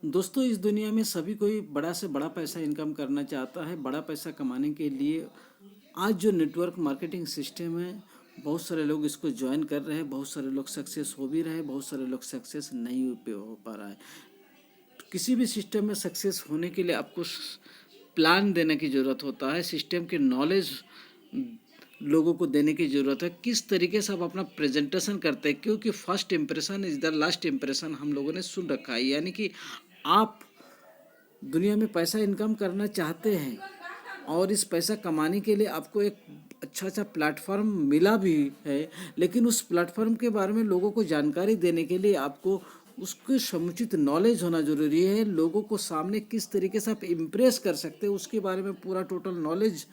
दोस्तों, इस दुनिया में सभी कोई बड़ा से बड़ा पैसा इनकम करना चाहता है। बड़ा पैसा कमाने के लिए आज जो नेटवर्क मार्केटिंग सिस्टम है, बहुत सारे लोग इसको ज्वाइन कर रहे हैं। बहुत सारे लोग सक्सेस हो भी रहे हैं, बहुत सारे लोग सक्सेस नहीं हो पा रहा है। किसी भी सिस्टम में सक्सेस होने के लिए आपको प्लान देने की ज़रूरत होता है। सिस्टम के नॉलेज लोगों को देने की ज़रूरत है। किस तरीके से आप अपना प्रेजेंटेशन करते हैं, क्योंकि first impression is the last impression हम लोगों ने सुन रखा है। यानी कि आप दुनिया में पैसा इनकम करना चाहते हैं और इस पैसा कमाने के लिए आपको एक अच्छा प्लेटफॉर्म मिला भी है, लेकिन उस प्लेटफॉर्म के बारे में लोगों को जानकारी देने के लिए आपको उसके समुचित नॉलेज होना ज़रूरी है। लोगों को सामने किस तरीके से आप इम्प्रेस कर सकते हैं उसके बारे में पूरा टोटल नॉलेज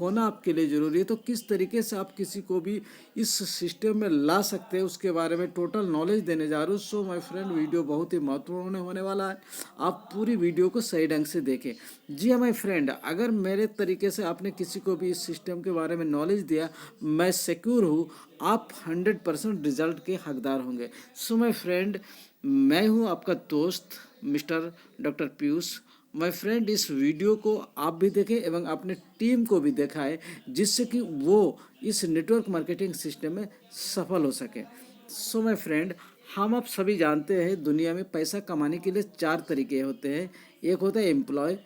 होना आपके लिए ज़रूरी है। तो किस तरीके से आप किसी को भी इस सिस्टम में ला सकते हैं उसके बारे में टोटल नॉलेज देने जा रहे हो। सो माय फ्रेंड, वीडियो बहुत ही महत्वपूर्ण होने वाला है। आप पूरी वीडियो को सही ढंग से देखें। जी हाँ माय फ्रेंड, अगर मेरे तरीके से आपने किसी को भी इस सिस्टम के बारे में नॉलेज दिया, मैं सिक्योर हूँ आप 100% रिजल्ट के हकदार होंगे। सो माय फ्रेंड, मैं हूँ आपका दोस्त mister doctor Piyush. My friend, इस वीडियो को आप भी देखें एवं अपने टीम को भी दिखाएं, जिससे कि वो इस नेटवर्क मार्केटिंग सिस्टम में सफल हो सके। सो माय फ्रेंड, हम आप सभी जानते हैं दुनिया में पैसा कमाने के लिए 4 तरीके होते हैं। एक होता है एम्प्लॉय,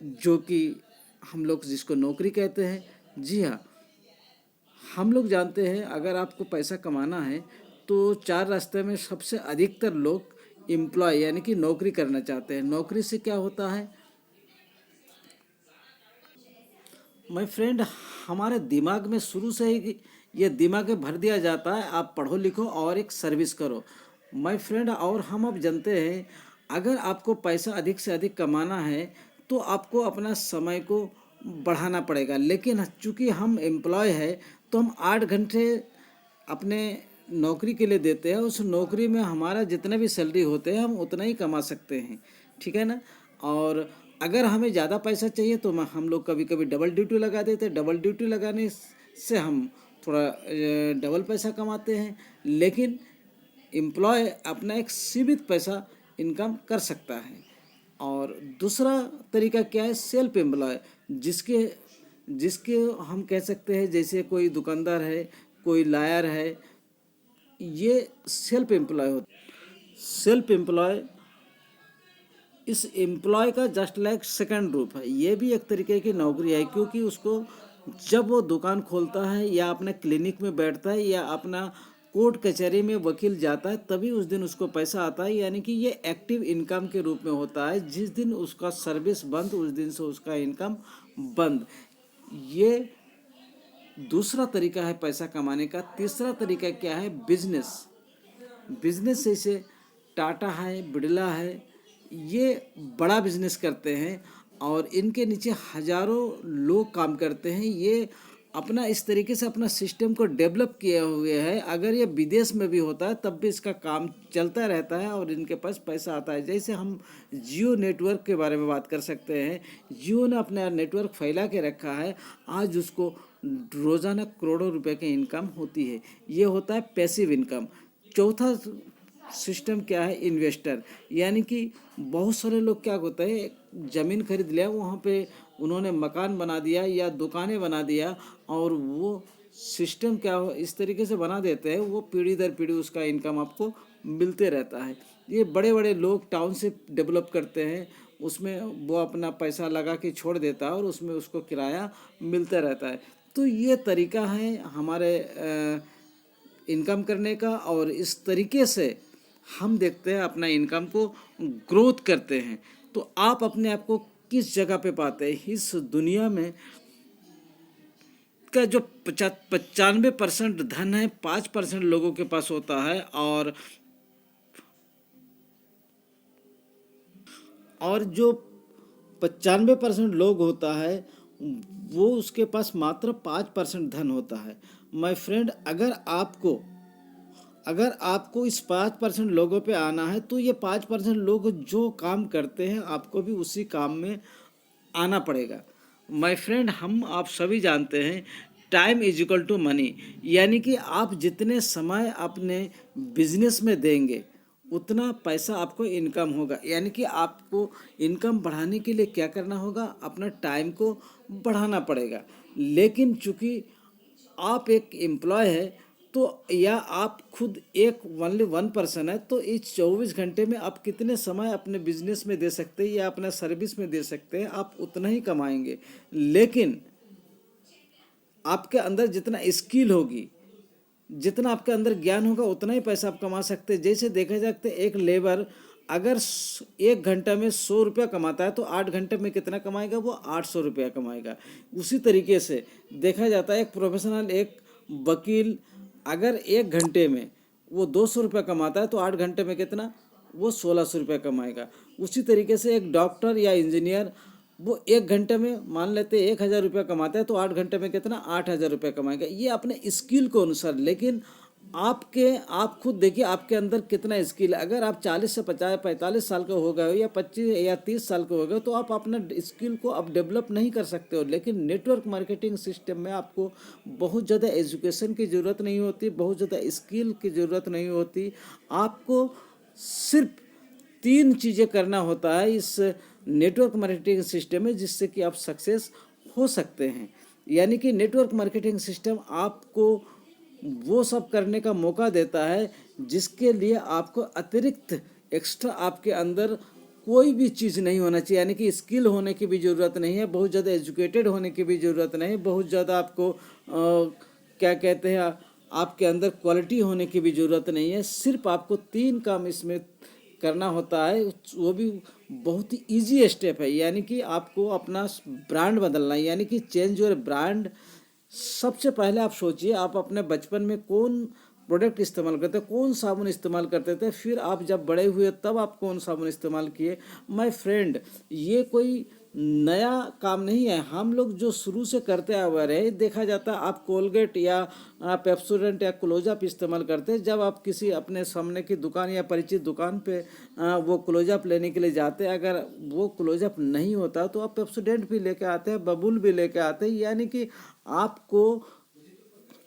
जो कि हम लोग जिसको नौकरी कहते हैं। जी हाँ, हम लोग जानते हैं अगर आपको पैसा कमाना है तो 4 रास्ते में सबसे अधिकतर लोग एम्प्लॉय यानी कि नौकरी करना चाहते हैं। नौकरी से क्या होता है माय फ्रेंड, हमारे दिमाग में शुरू से ही ये दिमाग में भर दिया जाता है आप पढ़ो लिखो और एक सर्विस करो। माय फ्रेंड, और हम अब जानते हैं अगर आपको पैसा अधिक से अधिक कमाना है तो आपको अपना समय को बढ़ाना पड़ेगा। लेकिन चूंकि हम एम्प्लॉय है तो हम 8 घंटे अपने नौकरी के लिए देते हैं। उस नौकरी में हमारा जितना भी सैलरी होते हैं हम उतना ही कमा सकते हैं, ठीक है ना। और अगर हमें ज़्यादा पैसा चाहिए तो हम लोग कभी कभी डबल ड्यूटी लगा देते हैं। डबल ड्यूटी लगाने से हम थोड़ा डबल पैसा कमाते हैं। लेकिन एम्प्लॉय अपना एक सीमित पैसा इनकम कर सकता है। और दूसरा तरीका क्या है, सेल्फ एम्प्लॉय, जिसके जिसके हम कह सकते हैं जैसे कोई दुकानदार है, कोई लायर है, ये सेल्फ एम्प्लॉय होता। सेल्फ एम्प्लॉय इस एम्प्लॉय का जस्ट लाइक सेकंड रूप है। ये भी एक तरीके की नौकरी है, क्योंकि उसको जब वो दुकान खोलता है या अपने क्लिनिक में बैठता है या अपना कोर्ट कचहरी में वकील जाता है तभी उस दिन उसको पैसा आता है। यानी कि ये एक्टिव इनकम के रूप में होता है। जिस दिन उसका सर्विस बंद उस दिन से उसका इनकम बंद। ये दूसरा तरीका है पैसा कमाने का। तीसरा तरीका क्या है, बिजनेस। बिजनेस जैसे टाटा है, बिरला है, ये बड़ा बिजनेस करते हैं और इनके नीचे हजारों लोग काम करते हैं। ये अपना इस तरीके से अपना सिस्टम को डेवलप किए हुए हैं। अगर ये विदेश में भी होता है तब भी इसका काम चलता रहता है और इनके पास पैसा आता है। जैसे हम जियो नेटवर्क के बारे में बात कर सकते हैं। जियो ने अपना नेटवर्क फैला के रखा है, आज उसको रोज़ाना करोड़ों रुपए की इनकम होती है। ये होता है पैसिव इनकम। चौथा सिस्टम क्या है, इन्वेस्टर। यानी कि बहुत सारे लोग क्या होता है, ज़मीन खरीद लिया, वहाँ पे उन्होंने मकान बना दिया या दुकानें बना दिया और वो सिस्टम क्या हो इस तरीके से बना देते हैं, वो पीढ़ी दर पीढ़ी उसका इनकम आपको मिलते रहता है। ये बड़े बड़े लोग टाउनशिप डेवलप करते हैं, उसमें वो अपना पैसा लगा के छोड़ देता है और उसमें उसको किराया मिलता रहता है। तो ये तरीका है हमारे इनकम करने का, और इस तरीके से हम देखते हैं अपना इनकम को ग्रोथ करते हैं। तो आप अपने आप को किस जगह पे पाते हैं इस दुनिया में का जो 95% धन है 5% लोगों के पास होता है, और जो 95% लोग होता है वो उसके पास मात्र 5% धन होता है। माय फ्रेंड, अगर आपको इस 5% लोगों पे आना है तो ये 5% लोग जो काम करते हैं आपको भी उसी काम में आना पड़ेगा। माय फ्रेंड, हम आप सभी जानते हैं time is equal to money. यानी कि आप जितने समय अपने बिजनेस में देंगे उतना पैसा आपको इनकम होगा। यानी कि आपको इनकम बढ़ाने के लिए क्या करना होगा, अपना टाइम को बढ़ाना पड़ेगा। लेकिन चूंकि आप एक एम्प्लॉय है, तो या आप खुद एक ओनली वन पर्सन है, तो इस 24 घंटे में आप कितने समय अपने बिजनेस में दे सकते हैं या अपना सर्विस में दे सकते हैं, आप उतना ही कमाएंगे। लेकिन आपके अंदर जितना स्किल होगी, जितना आपके अंदर ज्ञान होगा, उतना ही पैसा आप कमा सकते हैं। जैसे देखा जाता है, एक लेबर अगर 1 घंटा में 100 रुपया कमाता है, तो 8 घंटे में कितना कमाएगा, वो 800 रुपया कमाएगा। उसी तरीके से देखा जाता है, एक प्रोफेशनल, एक वकील अगर 1 घंटे में वो 200 रुपया कमाता है, तो 8 घंटे में कितना, वो 1600 रुपया कमाएगा। उसी तरीके से एक डॉक्टर या इंजीनियर, वो 1 घंटे में मान लेते 1000 रुपया कमाता है, तो 8 घंटे में कितना, 8000 रुपया कमाएगा। ये अपने स्किल को अनुसार। लेकिन आप खुद देखिए आपके अंदर कितना स्किल है। अगर आप 40 से 50 45 साल का हो गए हो, या 25 या 30 साल के हो गए, तो आप अपना स्किल को आप डेवलप नहीं कर सकते हो। लेकिन नेटवर्क मार्केटिंग सिस्टम में आपको बहुत ज़्यादा एजुकेशन की ज़रूरत नहीं होती, बहुत ज़्यादा स्किल की ज़रूरत नहीं होती। आपको सिर्फ 3 चीज़ें करना होता है इस नेटवर्क मार्केटिंग सिस्टम में, जिससे कि आप सक्सेस हो सकते हैं। यानी कि नेटवर्क मार्केटिंग सिस्टम आपको वो सब करने का मौका देता है जिसके लिए आपको अतिरिक्त एक्स्ट्रा आपके अंदर कोई भी चीज़ नहीं होना चाहिए। यानी कि स्किल होने की भी ज़रूरत नहीं है, बहुत ज़्यादा एजुकेटेड होने की भी ज़रूरत नहीं है, बहुत ज़्यादा आपको क्या कहते हैं, आपके अंदर क्वालिटी होने की भी ज़रूरत नहीं है। सिर्फ आपको 3 काम इसमें करना होता है, वो भी बहुत ही ईजी स्टेप है। यानी कि आपको अपना ब्रांड बदलना है, यानी कि चेंज योर ब्रांड। सबसे पहले आप सोचिए, आप अपने बचपन में कौन प्रोडक्ट इस्तेमाल करते, कौन साबुन इस्तेमाल करते थे, फिर आप जब बड़े हुए तब आप कौन साबुन इस्तेमाल किए। माय फ्रेंड, ये कोई नया काम नहीं है, हम लोग जो शुरू से करते हुए रहे। देखा जाता है, आप कोलगेट या पेप्सोडेंट या क्लोजअप इस्तेमाल करते हैं। जब आप किसी अपने सामने की दुकान या परिचित दुकान पे वो क्लोजअप लेने के लिए जाते हैं, अगर वो क्लोजअप नहीं होता तो आप पेप्सोडेंट भी लेके आते हैं, बबूल भी लेके आते हैं। यानी कि आपको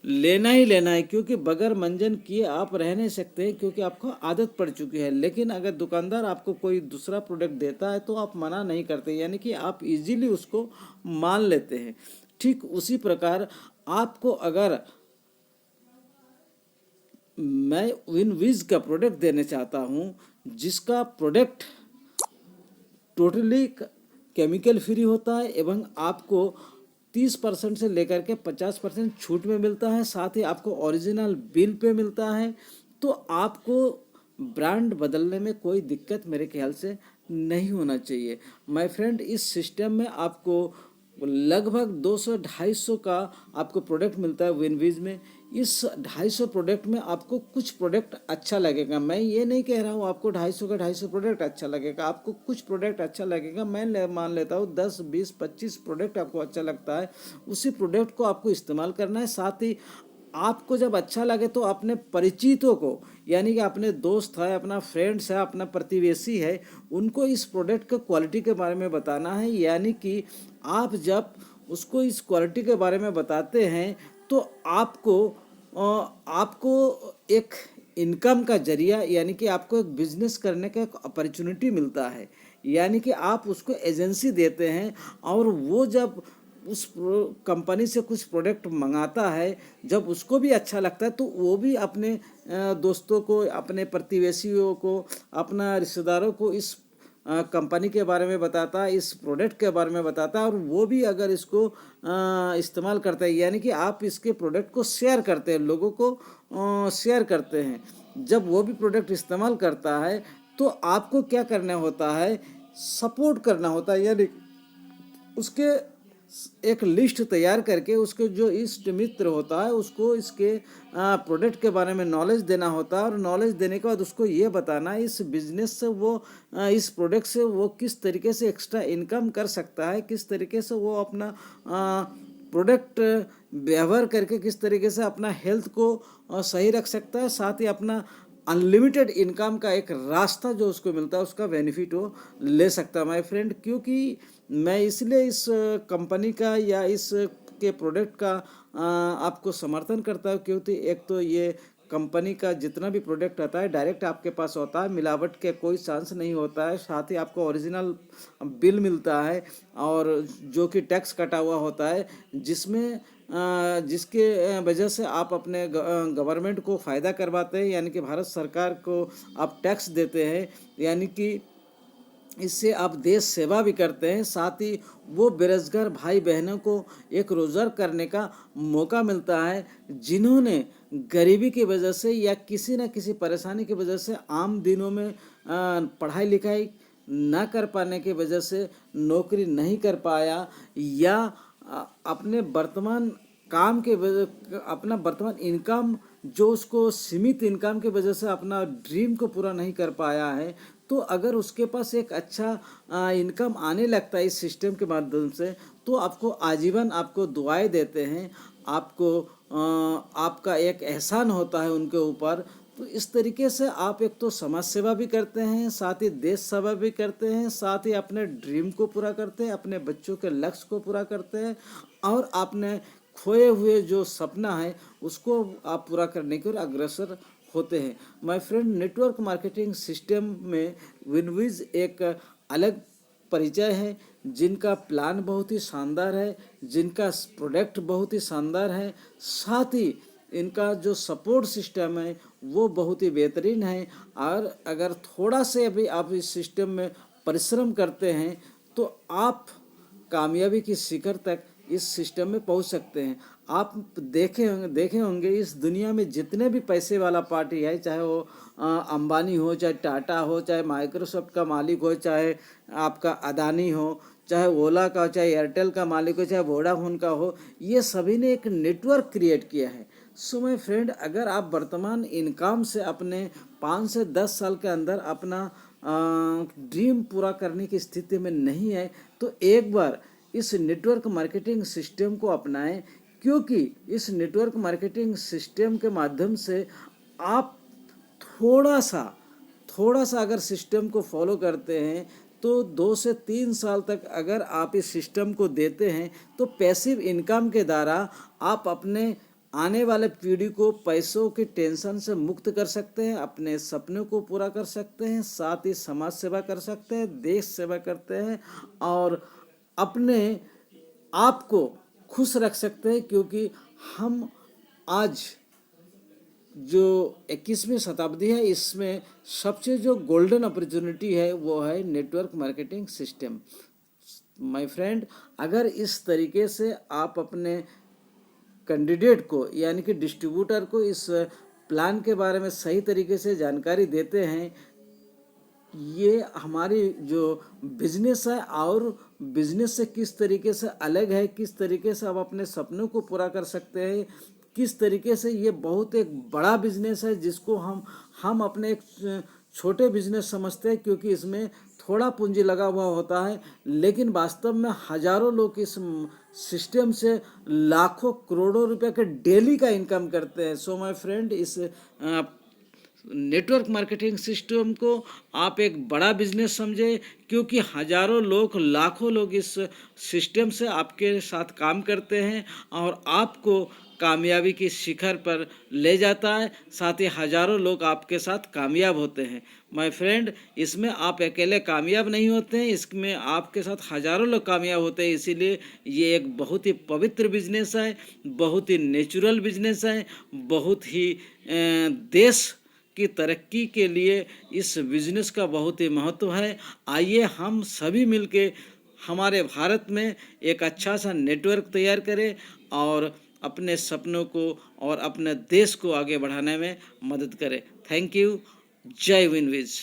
लेना ही लेना है, क्योंकि बगैर मंजन किए आप रह नहीं सकते हैं, क्योंकि आपको आदत पड़ चुकी है। लेकिन अगर दुकानदार आपको कोई दूसरा प्रोडक्ट देता है तो आप मना नहीं करते, यानी कि आप इजीली उसको मान लेते हैं। ठीक उसी प्रकार आपको अगर मैं विनविज का प्रोडक्ट देने चाहता हूँ, जिसका प्रोडक्ट टोटली केमिकल फ्री होता है एवं आपको 30% से लेकर के 50% छूट में मिलता है, साथ ही आपको ओरिजिनल बिल पे मिलता है, तो आपको ब्रांड बदलने में कोई दिक्कत मेरे ख्याल से नहीं होना चाहिए। माय फ्रेंड, इस सिस्टम में आपको लगभग 200-250 का आपको प्रोडक्ट मिलता है विनविज में। इस 250 प्रोडक्ट में आपको कुछ प्रोडक्ट अच्छा लगेगा। मैं ये नहीं कह रहा हूँ आपको 250 का 250 प्रोडक्ट अच्छा लगेगा, आपको कुछ प्रोडक्ट अच्छा लगेगा। मैं मान लेता हूँ 10, 20, 25 प्रोडक्ट आपको अच्छा लगता है, उसी प्रोडक्ट को आपको इस्तेमाल करना है। साथ ही आपको जब अच्छा लगे तो अपने परिचितों को, यानी कि अपने दोस्त है, अपना फ्रेंड्स है, अपना प्रतिवेशी है, उनको इस प्रोडक्ट के क्वालिटी के बारे में बताना है। यानी कि आप जब उसको इस क्वालिटी के बारे में बताते हैं, तो आपको एक इनकम का जरिया, यानी कि आपको एक बिजनेस करने का एक अपॉर्चुनिटी मिलता है। यानी कि आप उसको एजेंसी देते हैं, और वो जब उस कंपनी से कुछ प्रोडक्ट मंगाता है, जब उसको भी अच्छा लगता है, तो वो भी अपने दोस्तों को, अपने प्रतिवेशियों को, अपना रिश्तेदारों को इस कंपनी के बारे में बताता है, इस प्रोडक्ट के बारे में बताता है, और वो भी अगर इसको इस्तेमाल करते हैं, यानी कि आप इसके प्रोडक्ट को शेयर करते हैं, लोगों को शेयर करते हैं। जब वो भी प्रोडक्ट इस्तेमाल करता है, तो आपको क्या करना होता है, सपोर्ट करना होता है। यानी उसके एक लिस्ट तैयार करके उसके जो इष्ट मित्र होता है, उसको इसके प्रोडक्ट के बारे में नॉलेज देना होता है, और नॉलेज देने के बाद उसको ये बताना है इस बिजनेस से वो इस प्रोडक्ट से वो किस तरीके से एक्स्ट्रा इनकम कर सकता है, किस तरीके से वो अपना प्रोडक्ट व्यवहार करके किस तरीके से अपना हेल्थ को सही रख सकता है, साथ ही अपना अनलिमिटेड इनकम का एक रास्ता जो उसको मिलता है, उसका बेनिफिट वो ले सकता है माय फ्रेंड। क्योंकि मैं इसलिए इस कंपनी का या इस के प्रोडक्ट का आपको समर्थन करता हूँ, क्योंकि एक तो ये कंपनी का जितना भी प्रोडक्ट आता है डायरेक्ट आपके पास होता है, मिलावट के कोई चांस नहीं होता है। साथ ही आपको ओरिजिनल बिल मिलता है और जो कि टैक्स कटा हुआ होता है, जिसके वजह से आप अपने गवर्नमेंट को फ़ायदा करवाते हैं, यानी कि भारत सरकार को आप टैक्स देते हैं, यानी कि इससे आप देश सेवा भी करते हैं। साथ ही वो बेरोजगार भाई बहनों को एक रोज़गार करने का मौका मिलता है, जिन्होंने गरीबी की वजह से या किसी न किसी परेशानी की वजह से आम दिनों में पढ़ाई लिखाई ना कर पाने की वजह से नौकरी नहीं कर पाया, या अपने वर्तमान काम के वजह अपना वर्तमान इनकम जो उसको सीमित इनकम की वजह से अपना ड्रीम को पूरा नहीं कर पाया है, तो अगर उसके पास एक अच्छा इनकम आने लगता है इस सिस्टम के माध्यम से, तो आपको आजीवन आपको दुआएं देते हैं, आपको आपका एक एहसान होता है उनके ऊपर। तो इस तरीके से आप एक तो समाज सेवा भी करते हैं, साथ ही देश सेवा भी करते हैं, साथ ही अपने ड्रीम को पूरा करते हैं, अपने बच्चों के लक्ष्य को पूरा करते हैं, और आपने खोए हुए जो सपना है उसको आप पूरा करने की ओर अग्रसर होते हैं। My friend, network marketing system में विनविज एक अलग परिचय है, जिनका प्लान बहुत ही शानदार है, जिनका प्रोडक्ट बहुत ही शानदार है, साथ ही इनका जो सपोर्ट सिस्टम है वो बहुत ही बेहतरीन है। और अगर थोड़ा से भी आप इस सिस्टम में परिश्रम करते हैं तो आप कामयाबी की शिखर तक इस सिस्टम में पहुंच सकते हैं। आप देखे होंगे इस दुनिया में जितने भी पैसे वाला पार्टी है, चाहे वो अंबानी हो, चाहे टाटा हो, चाहे माइक्रोसॉफ्ट का मालिक हो, चाहे आपका अदानी हो, चाहे ओला का, चाहे एयरटेल का मालिक हो, चाहे वोडाफोन का हो, ये सभी ने एक नेटवर्क क्रिएट किया है। सो माय फ्रेंड, अगर आप वर्तमान इनकम से अपने 5 से 10 साल के अंदर अपना ड्रीम पूरा करने की स्थिति में नहीं है, तो एक बार इस नेटवर्क मार्केटिंग सिस्टम को अपनाएं, क्योंकि इस नेटवर्क मार्केटिंग सिस्टम के माध्यम से आप थोड़ा सा अगर सिस्टम को फॉलो करते हैं तो 2 से 3 साल तक अगर आप इस सिस्टम को देते हैं तो पैसिव इनकम के द्वारा आप अपने आने वाले पीढ़ी को पैसों की टेंशन से मुक्त कर सकते हैं, अपने सपनों को पूरा कर सकते हैं, साथ ही समाज सेवा कर सकते हैं, देश सेवा करते हैं, और अपने आप को खुश रख सकते हैं। क्योंकि हम आज जो 21वीं शताब्दी है, इसमें सबसे जो गोल्डन अपॉर्चुनिटी है वो है network marketing system. My friend, अगर इस तरीके से आप अपने कैंडिडेट को यानी कि डिस्ट्रीब्यूटर को इस प्लान के बारे में सही तरीके से जानकारी देते हैं, ये हमारी जो बिजनेस है और बिजनेस से किस तरीके से अलग है, किस तरीके से आप अपने सपनों को पूरा कर सकते हैं, किस तरीके से ये बहुत एक बड़ा बिजनेस है जिसको हम अपने एक छोटे बिजनेस समझते हैं, क्योंकि इसमें थोड़ा पूंजी लगा हुआ होता है, लेकिन वास्तव में हजारों लोग इस सिस्टम से लाखों करोड़ों रुपए के डेली का इनकम करते हैं। सो माय फ्रेंड, इस नेटवर्क मार्केटिंग सिस्टम को आप एक बड़ा बिजनेस समझे, क्योंकि हजारों लोग, लाखों लोग इस सिस्टम से आपके साथ काम करते हैं और आपको कामयाबी की शिखर पर ले जाता है। साथ ही हजारों लोग आपके साथ कामयाब होते हैं। माय फ्रेंड, इसमें आप अकेले कामयाब नहीं होते हैं, इसमें आपके साथ हजारों लोग कामयाब होते हैं। इसीलिए ये एक बहुत ही पवित्र बिजनेस है, बहुत ही नेचुरल बिजनेस है, बहुत ही देश की तरक्की के लिए इस बिजनेस का बहुत ही महत्व है। आइए हम सभी मिलके हमारे भारत में एक अच्छा सा नेटवर्क तैयार करें और अपने सपनों को और अपने देश को आगे बढ़ाने में मदद करें। Thank you. जय विनविज।